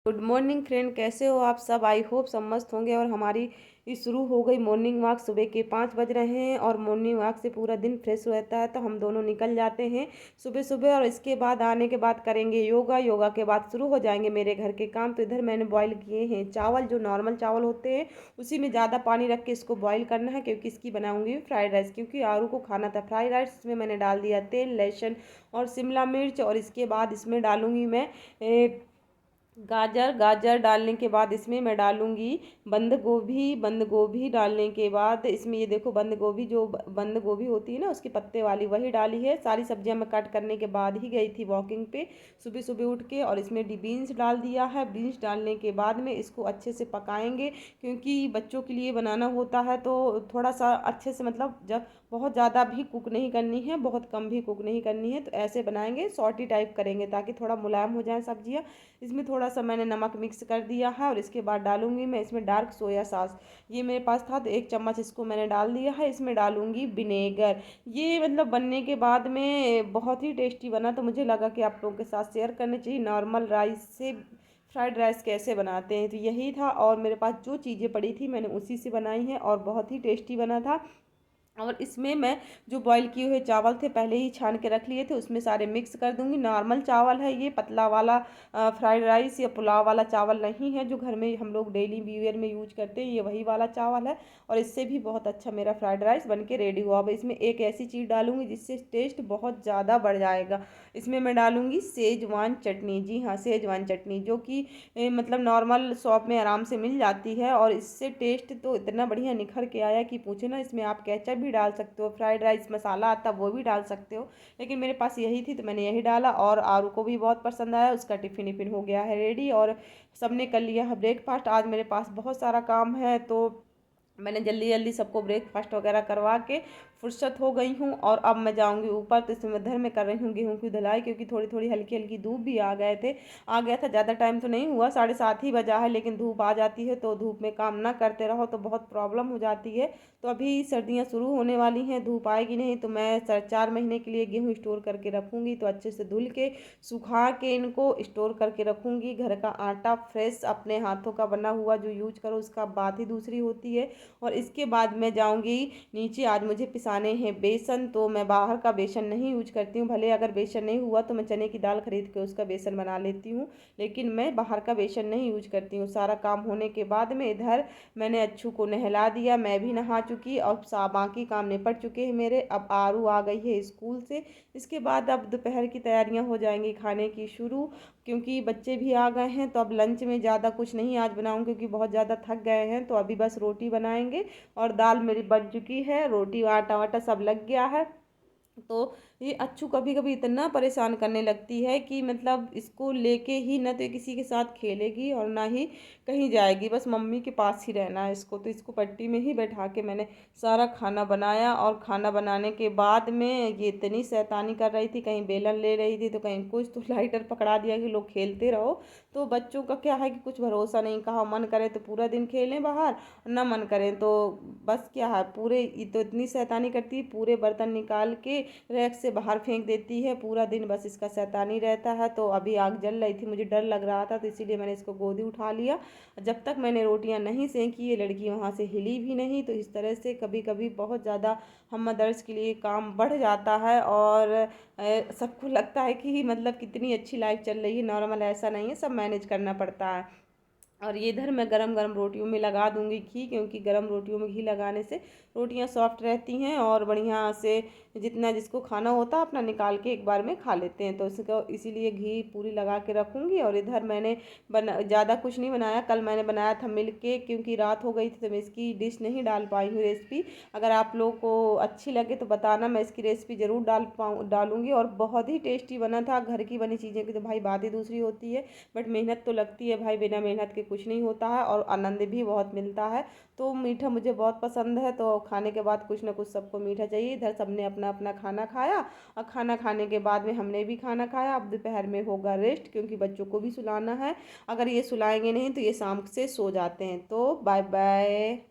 Good morning friend, कैसे हो आप सब। आई होप सब मस्त होंगे। और हमारी ये शुरू हो गई मॉर्निंग वॉक। सुबह के 5 बज रहे हैं और मॉर्निंग वॉक से पूरा दिन फ्रेश रहता है, तो हम दोनों निकल जाते हैं सुबह सुबह। और इसके बाद आने के बाद करेंगे योगा। योगा के बाद शुरू हो जाएंगे मेरे घर के काम। तो इधर मैंने बॉईल किए हैं चावल, जो नॉर्मल चावल होते हैं उसी में ज़्यादा पानी रख के इसको बॉईल करना है, क्योंकि इसकी बनाऊंगी फ्राइड राइस, क्योंकि आरू को खाना था फ्राइड राइस। इसमें मैंने डाल दिया तेल, लहसुन और शिमला मिर्च। और इसके बाद इसमें डालूंगी मैं गाजर। गाजर डालने के बाद इसमें मैं डालूंगी बंद गोभी। बंद गोभी डालने के बाद इसमें ये देखो, बंद गोभी जो बंद गोभी होती है ना, उसके पत्ते वाली, वही डाली है। सारी सब्जियां मैं कट करने के बाद ही गई थी वॉकिंग पे सुबह सुबह उठ के। और इसमें बीन्स डाल दिया है। बीन्स डालने के बाद में इसको अच्छे से पकाएंगे, क्योंकि बच्चों के लिए बनाना होता है। तो थोड़ा सा अच्छे से, मतलब जब बहुत ज़्यादा भी कुक नहीं करनी है, बहुत कम भी कुक नहीं करनी है। तो ऐसे बनाएंगे, सॉटी टाइप करेंगे, ताकि थोड़ा मुलायम हो जाए सब्जियाँ। इसमें थोड़ा सा मैंने नमक मिक्स कर दिया है। और इसके बाद डालूंगी मैं इसमें डार्क सोया सॉस। ये मेरे पास था तो 1 चम्मच इसको मैंने डाल दिया है। इसमें डालूंगी विनेगर। ये मतलब बनने के बाद में बहुत ही टेस्टी बना, तो मुझे लगा कि आप लोगों के साथ शेयर करनी चाहिए। नॉर्मल राइस से फ्राइड राइस कैसे बनाते हैं, तो यही था। और मेरे पास जो चीज़ें पड़ी थी मैंने उसी से बनाई हैं, और बहुत ही टेस्टी बना था। और इसमें मैं जो बॉईल किए हुए चावल थे पहले ही छान के रख लिए थे, उसमें सारे मिक्स कर दूंगी। नॉर्मल चावल है ये, पतला वाला फ्राइड राइस या पुलाव वाला चावल नहीं है, जो घर में हम लोग डेली वेयर में यूज करते हैं। ये वही वाला चावल है, और इससे भी बहुत अच्छा मेरा फ्राइड राइस बन के रेडी हुआ। अब इसमें एक ऐसी चीज़ डालूंगी जिससे टेस्ट बहुत ज़्यादा बढ़ जाएगा। इसमें मैं डालूंगी सेजवान चटनी। जी हाँ, सेजवान चटनी, जो कि मतलब नॉर्मल शॉप में आराम से मिल जाती है। और इससे टेस्ट तो इतना बढ़िया निखर के आया कि पूछे ना। इसमें आप केचप भी डाल सकते हो, फ्राइड राइस मसाला आता वो भी डाल सकते हो, लेकिन मेरे पास यही थी तो मैंने यही डाला। और आरू को भी बहुत पसंद आया, उसका टिफिन विफिन हो गया है रेडी। और सबने कर लिया है ब्रेकफास्ट। आज मेरे पास बहुत सारा काम है, तो मैंने जल्दी जल्दी सबको ब्रेकफास्ट वगैरह करवा के फुर्सत हो गई हूँ। और अब मैं जाऊँगी ऊपर, तो इसमें इधर में कर रही हूँ गेहूँ की धुलाई, क्योंकि थोड़ी थोड़ी हल्की हल्की धूप भी आ गया था। ज़्यादा टाइम तो नहीं हुआ, 7:30 ही बजा है, लेकिन धूप आ जाती है तो धूप में काम ना करते रहो तो बहुत प्रॉब्लम हो जाती है। तो अभी सर्दियाँ शुरू होने वाली हैं, धूप आएगी नहीं तो मैं 4 महीने के लिए गेहूँ स्टोर करके रखूँगी। तो अच्छे से धुल के सुखा के इनको स्टोर करके रखूँगी। घर का आटा फ्रेश अपने हाथों का बना हुआ जो यूज करो, उसका बात ही दूसरी होती है। और इसके बाद मैं जाऊंगी नीचे। आज मुझे पिसाने हैं बेसन, तो मैं बाहर का बेसन नहीं यूज करती हूँ। भले अगर बेसन नहीं हुआ तो मैं चने की दाल खरीद के उसका बेसन बना लेती हूँ, लेकिन मैं बाहर का बेसन नहीं यूज करती हूँ। सारा काम होने के बाद में इधर मैंने अच्छू को नहला दिया, मैं भी नहा चुकी और बाकी काम निपट चुके हैं मेरे। अब आरू आ गई है स्कूल से। इसके बाद अब दोपहर की तैयारियां हो जाएंगी खाने की शुरू, क्योंकि बच्चे भी आ गए हैं। तो अब लंच में ज़्यादा कुछ नहीं आज बनाऊँ, क्योंकि बहुत ज़्यादा थक गए हैं। तो अभी बस रोटी बनाएंगे, और दाल मेरी बन चुकी है। रोटी आटा वाटा सब लग गया है। तो ये अच्छू कभी कभी इतना परेशान करने लगती है कि मतलब इसको लेके ही ना तो ये किसी के साथ खेलेगी और ना ही कहीं जाएगी, बस मम्मी के पास ही रहना है इसको। तो इसको पट्टी में ही बैठा के मैंने सारा खाना बनाया। और खाना बनाने के बाद में ये इतनी शैतानी कर रही थी, कहीं बेलन ले रही थी तो कहीं कुछ, तो लाइटर पकड़ा दिया कि लोग खेलते रहो। तो बच्चों का क्या है कि कुछ भरोसा नहीं, कहा मन करे तो पूरा दिन खेलें बाहर, ना मन करें तो बस क्या है, पूरे ये तो इतनी शैतानी करती है, पूरे बर्तन निकाल के रैक से बाहर फेंक देती है। पूरा दिन बस इसका शैतानी रहता है। तो अभी आग जल रही थी, मुझे डर लग रहा था, तो इसीलिए मैंने इसको गोदी उठा लिया। जब तक मैंने रोटियां नहीं सेंकी ये लड़की वहाँ से हिली भी नहीं। तो इस तरह से कभी कभी बहुत ज़्यादा हम मदर्स के लिए काम बढ़ जाता है। और सबको लगता है कि मतलब कितनी अच्छी लाइफ चल रही है, नॉर्मल, ऐसा नहीं है, सब मैनेज करना पड़ता है। और ये इधर मैं गरम गरम रोटियों में लगा दूंगी घी, क्योंकि गरम रोटियों में घी लगाने से रोटियां सॉफ्ट रहती हैं और बढ़िया से जितना जिसको खाना होता है अपना निकाल के एक बार में खा लेते हैं। तो इसको इसीलिए घी पूरी लगा के रखूँगी। और इधर मैंने ज़्यादा कुछ नहीं बनाया। कल मैंने बनाया था मिल्क केक, क्योंकि रात हो गई थी तो मैं इसकी डिश नहीं डाल पाई हूँ रेसिपी। अगर आप लोग को अच्छी लगे तो बताना, मैं इसकी रेसिपी ज़रूर डालूंगी। और बहुत ही टेस्टी बना था। घर की बनी चीज़ें की तो भाई बात ही दूसरी होती है, बट मेहनत तो लगती है भाई, बिना मेहनत के कुछ नहीं होता है। और आनंद भी बहुत मिलता है। तो मीठा मुझे बहुत पसंद है, तो खाने के बाद कुछ ना कुछ सबको मीठा चाहिए। इधर सबने अपना अपना खाना खाया, और खाना खाने के बाद में हमने भी खाना खाया। अब दोपहर में होगा रेस्ट, क्योंकि बच्चों को भी सुलाना है। अगर ये सुलाएंगे नहीं तो ये शाम से सो जाते हैं। तो बाय बाय।